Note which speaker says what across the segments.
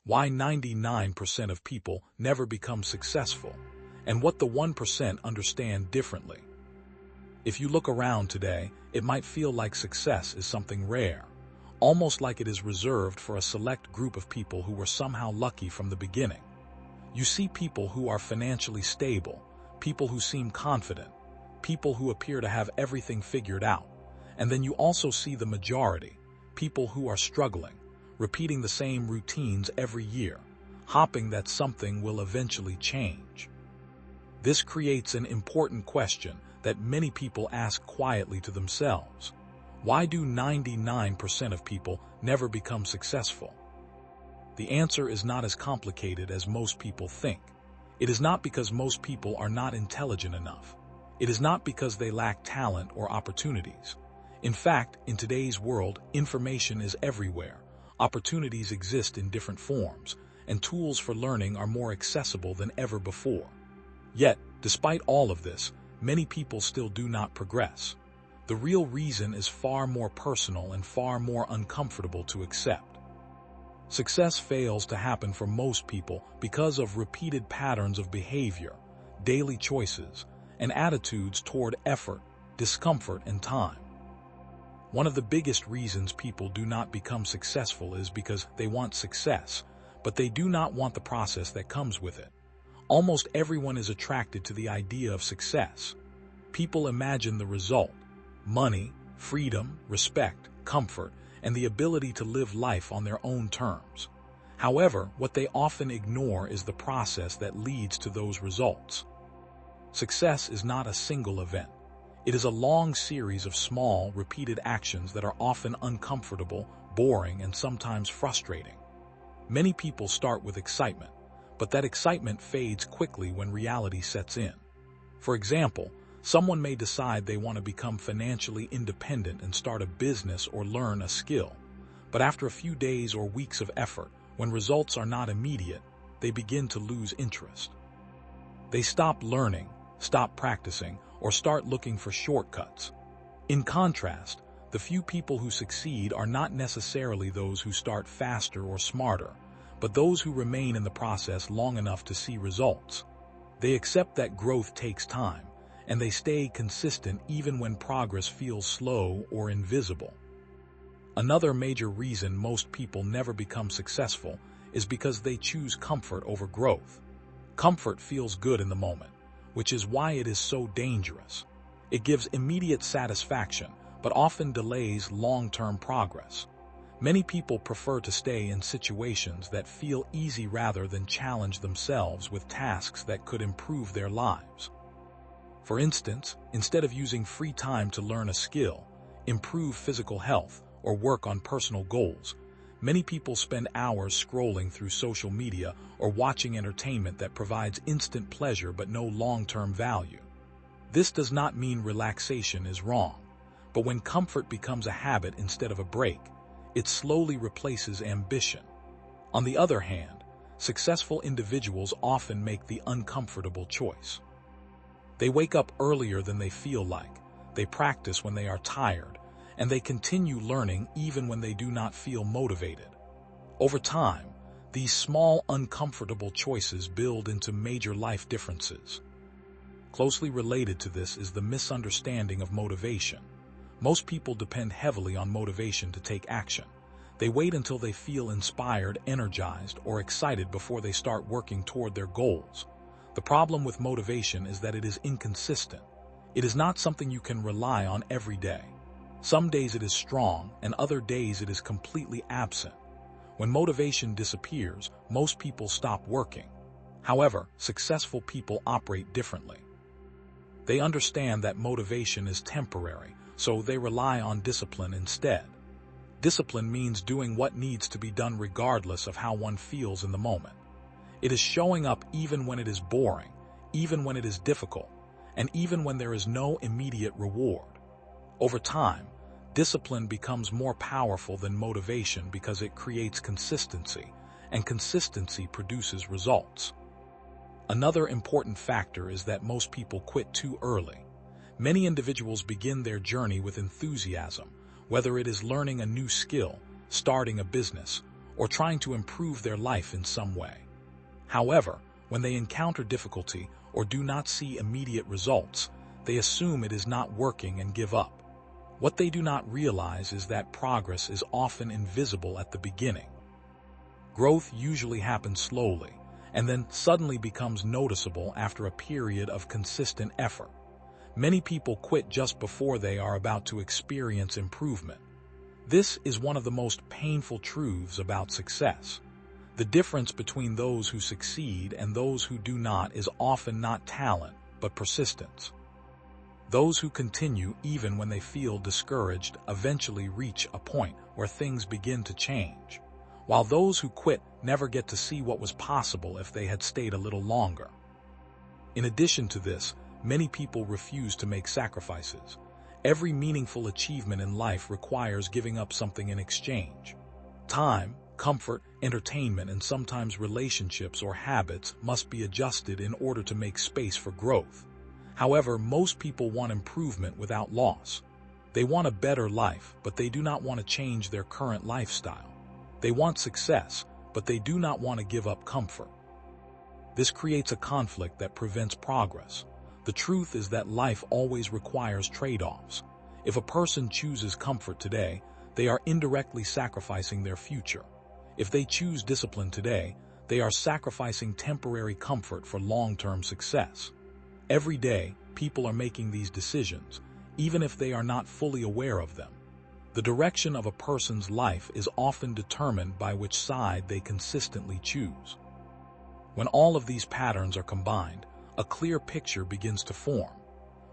Speaker 1: Why 99% of people never become successful, and what the 1% understand differently. If you look around today, it might feel like success is something rare, almost like it is reserved for a select group of people who were somehow lucky from the beginning. You see people who are financially stable, people who seem confident, people who appear to have everything figured out, and then you also see the majority, people who are struggling, repeating the same routines every year, hoping that something will eventually change. This creates an important question that many people ask quietly to themselves. Why do 99% of people never become successful? The answer is not as complicated as most people think. It is not because most people are not intelligent enough. It is not because they lack talent or opportunities. In fact, in today's world, information is everywhere. Opportunities exist in different forms, and tools for learning are more accessible than ever before. Yet, despite all of this, many people still do not progress. The real reason is far more personal and far more uncomfortable to accept. Success fails to happen for most people because of repeated patterns of behavior, daily choices, and attitudes toward effort, discomfort, and time. One of the biggest reasons people do not become successful is because they want success, but they do not want the process that comes with it. Almost everyone is attracted to the idea of success. People imagine the result: money, freedom, respect, comfort, and the ability to live life on their own terms. However, what they often ignore is the process that leads to those results. Success is not a single event. It is a long series of small, repeated actions that are often uncomfortable, boring, and sometimes frustrating. Many people start with excitement, but that excitement fades quickly when reality sets in. For example, someone may decide they want to become financially independent and start a business or learn a skill. But after a few days or weeks of effort, when results are not immediate, they begin to lose interest. They stop learning, stop practicing, or start looking for shortcuts. In contrast, the few people who succeed are not necessarily those who start faster or smarter, but those who remain in the process long enough to see results. They accept that growth takes time, and they stay consistent even when progress feels slow or invisible. Another major reason most people never become successful is because they choose comfort over growth. Comfort feels good in the moment, which is why it is so dangerous. It gives immediate satisfaction, but often delays long-term progress. Many people prefer to stay in situations that feel easy rather than challenge themselves with tasks that could improve their lives. For instance, instead of using free time to learn a skill, improve physical health, or work on personal goals, many people spend hours scrolling through social media or watching entertainment that provides instant pleasure but no long-term value. This does not mean relaxation is wrong, but when comfort becomes a habit instead of a break, it slowly replaces ambition. On the other hand, successful individuals often make the uncomfortable choice. They wake up earlier than they feel like, they practice when they are tired, and they continue learning even when they do not feel motivated. Over time, these small, uncomfortable choices build into major life differences. Closely related to this is the misunderstanding of motivation. Most people depend heavily on motivation to take action. They wait until they feel inspired, energized, or excited before they start working toward their goals. The problem with motivation is that it is inconsistent. It is not something you can rely on every day. Some days it is strong, and other days it is completely absent. When motivation disappears, most people stop working. However, successful people operate differently. They understand that motivation is temporary, so they rely on discipline instead. Discipline means doing what needs to be done regardless of how one feels in the moment. It is showing up even when it is boring, even when it is difficult, and even when there is no immediate reward. Over time, discipline becomes more powerful than motivation because it creates consistency, and consistency produces results. Another important factor is that most people quit too early. Many individuals begin their journey with enthusiasm, whether it is learning a new skill, starting a business, or trying to improve their life in some way. However, when they encounter difficulty or do not see immediate results, they assume it is not working and give up. What they do not realize is that progress is often invisible at the beginning. Growth usually happens slowly, and then suddenly becomes noticeable after a period of consistent effort. Many people quit just before they are about to experience improvement. This is one of the most painful truths about success. The difference between those who succeed and those who do not is often not talent, but persistence. Those who continue even when they feel discouraged eventually reach a point where things begin to change, while those who quit never get to see what was possible if they had stayed a little longer. In addition to this, many people refuse to make sacrifices. Every meaningful achievement in life requires giving up something in exchange. Time, comfort, entertainment, and sometimes relationships or habits must be adjusted in order to make space for growth. However, most people want improvement without loss. They want a better life, but they do not want to change their current lifestyle. They want success, but they do not want to give up comfort. This creates a conflict that prevents progress. The truth is that life always requires trade-offs. If a person chooses comfort today, they are indirectly sacrificing their future. If they choose discipline today, they are sacrificing temporary comfort for long-term success. Every day, people are making these decisions, even if they are not fully aware of them. The direction of a person's life is often determined by which side they consistently choose. When all of these patterns are combined, a clear picture begins to form.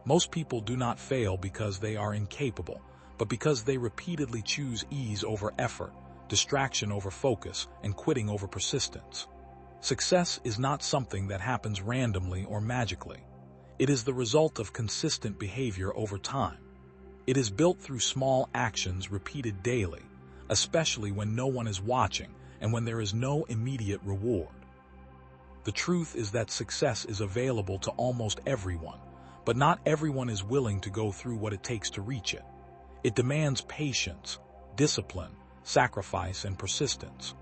Speaker 1: Most people do not fail because they are incapable, but because they repeatedly choose ease over effort, distraction over focus, and quitting over persistence. Success is not something that happens randomly or magically. It is the result of consistent behavior over time. It is built through small actions repeated daily, especially when no one is watching and when there is no immediate reward. The truth is that success is available to almost everyone, but not everyone is willing to go through what it takes to reach it. It demands patience, discipline, sacrifice, and persistence.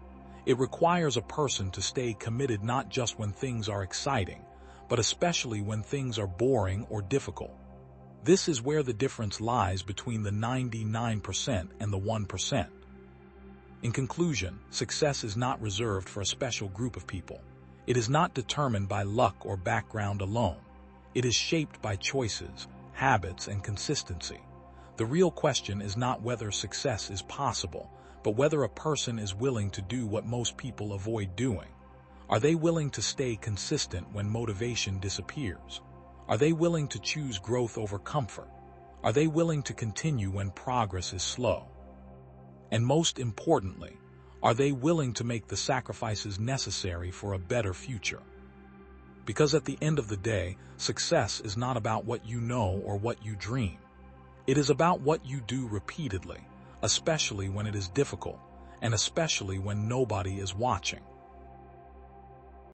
Speaker 1: It requires a person to stay committed not just when things are exciting, but especially when things are boring or difficult. This is where the difference lies between the 99% and the 1%. In conclusion, success is not reserved for a special group of people. It is not determined by luck or background alone. It is shaped by choices, habits, and consistency. The real question is not whether success is possible, but whether a person is willing to do what most people avoid doing. Are they willing to stay consistent when motivation disappears? Are they willing to choose growth over comfort? Are they willing to continue when progress is slow? And most importantly, are they willing to make the sacrifices necessary for a better future? Because at the end of the day, success is not about what you know or what you dream. It is about what you do repeatedly, especially when it is difficult, and especially when nobody is watching.